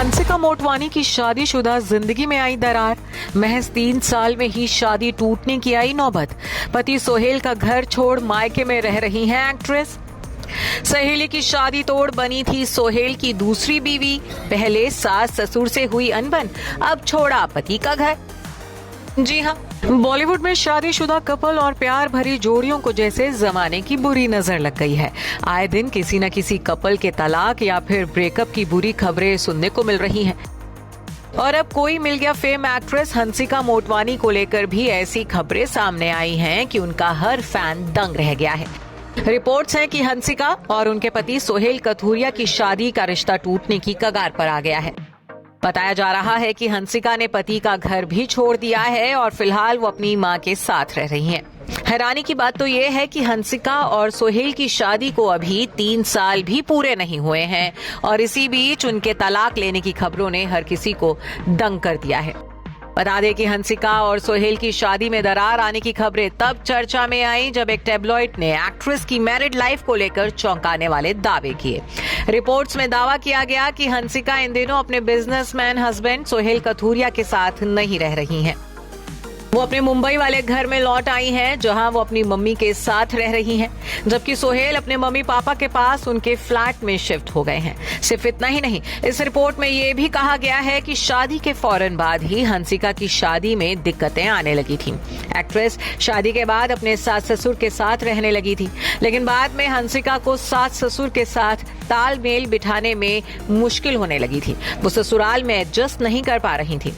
हंसिका मोटवानी की शादीशुदा जिंदगी में आई दरार। महज 3 साल में ही शादी टूटने की आई नौबत। पति सोहेल का घर छोड़ मायके में रह रही हैं एक्ट्रेस। सहेली की शादी तोड़ बनी थी सोहेल की दूसरी बीवी। पहले सास ससुर से हुई अनबन, अब छोड़ा पति का घर। जी हाँ, बॉलीवुड में शादीशुदा कपल और प्यार भरी जोड़ियों को जैसे जमाने की बुरी नजर लग गई है। आए दिन किसी न किसी कपल के तलाक या फिर ब्रेकअप की बुरी खबरें सुनने को मिल रही हैं। और अब कोई मिल गया फेम एक्ट्रेस हंसिका मोटवानी को लेकर भी ऐसी खबरें सामने आई हैं कि उनका हर फैन दंग रह गया है। रिपोर्ट्स हैं कि हंसिका और उनके पति सोहेल कथूरिया की शादी का रिश्ता टूटने की कगार पर आ गया है। बताया जा रहा है कि हंसिका ने पति का घर भी छोड़ दिया है और फिलहाल वो अपनी मां के साथ रह रही हैं। हैरानी की बात तो ये है कि हंसिका और सोहेल की शादी को अभी 3 साल भी पूरे नहीं हुए हैं और इसी बीच उनके तलाक लेने की खबरों ने हर किसी को दंग कर दिया है। बता दें कि हंसिका और सोहेल की शादी में दरार आने की खबरें तब चर्चा में आई जब एक टैबलॉइड ने एक्ट्रेस की मैरिड लाइफ को लेकर चौंकाने वाले दावे किए। रिपोर्ट्स में दावा किया गया कि हंसिका इन दिनों अपने बिजनेसमैन हस्बैंड सोहेल कथूरिया के साथ नहीं रह रही हैं। वो अपने मुंबई वाले घर में लौट आई हैं, जहां वो अपनी मम्मी के साथ रह रही हैं, जबकि सोहेल अपने मम्मी पापा के पास उनके फ्लैट में शिफ्ट हो गए हैं। सिर्फ इतना ही नहीं, इस रिपोर्ट में ये भी कहा गया है कि शादी के फौरन बाद ही हंसिका की शादी में दिक्कतें आने लगी थी। एक्ट्रेस शादी के बाद अपने सास ससुर के साथ रहने लगी थी, लेकिन बाद में हंसिका को सास ससुर के साथ तालमेल बिठाने में मुश्किल होने लगी थी। वो ससुराल में एडजस्ट नहीं कर पा रही थी।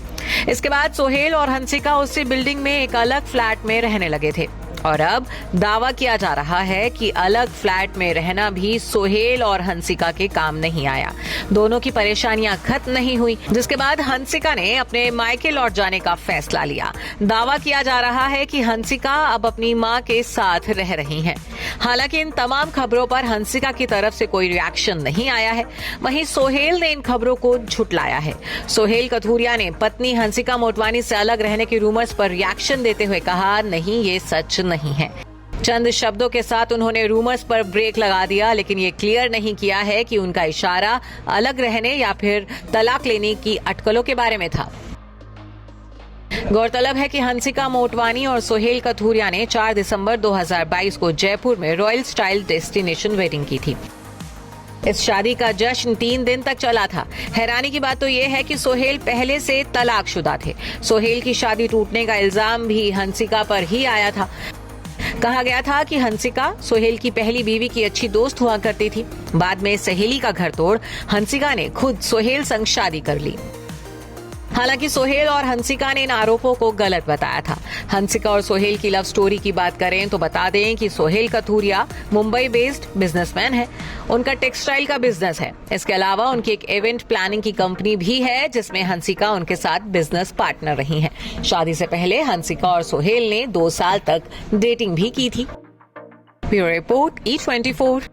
इसके बाद सोहेल और हंसिका उसी बिल्डिंग में एक अलग फ्लैट में रहने लगे थे और अब दावा किया जा रहा है कि अलग फ्लैट में रहना भी सोहेल और हंसिका के काम नहीं आया। दोनों की परेशानियां खत्म नहीं हुई, जिसके बाद हंसिका ने अपने मायके लौट जाने का फैसला लिया। दावा किया जा रहा है कि हंसिका अब अपनी मां के साथ रह रही हैं। हालांकि इन तमाम खबरों पर हंसिका की तरफ से कोई रिएक्शन नहीं आया है। वहीं सोहेल ने इन खबरों को झुटलाया है। सोहेल कथूरिया ने पत्नी हंसिका मोटवानी से अलग रहने के रूमर्स पर रिएक्शन देते हुए कहा, नहीं, ये सच नहीं है। चंद शब्दों के साथ उन्होंने रूमर्स पर ब्रेक लगा दिया, लेकिन ये क्लियर नहीं किया है कि उनका इशारा अलग रहने या फिर तलाक लेने की अटकलों के बारे में था। गौरतलब है कि हंसिका मोटवानी और सोहेल कथूरिया ने 4 दिसंबर 2022 को जयपुर में रॉयल स्टाइल डेस्टिनेशन वेडिंग की थी। इस शादी का जश्न 3 दिन तक चला था। हैरानी की बात तो ये है कि सोहेल पहले से तलाकशुदा थे। सोहेल की शादी टूटने का इल्जाम भी हंसिका पर ही आया था। कहा गया था कि हंसिका सोहेल की पहली बीवी की अच्छी दोस्त हुआ करती थी। बाद में सहेली का घर तोड़ हंसिका ने खुद सोहेल संग शादी कर ली। हालांकि सोहेल और हंसिका ने इन आरोपों को गलत बताया था। हंसिका और सोहेल की लव स्टोरी की बात करें तो बता दें कि सोहेल कथूरिया मुंबई बेस्ड बिजनेसमैन है। उनका टेक्सटाइल का बिजनेस है। इसके अलावा उनकी एक इवेंट प्लानिंग की कंपनी भी है, जिसमें हंसिका उनके साथ बिजनेस पार्टनर रही हैं। शादी से पहले हंसिका और सोहेल ने 2 साल तक डेटिंग भी की थी। Bureau report E24।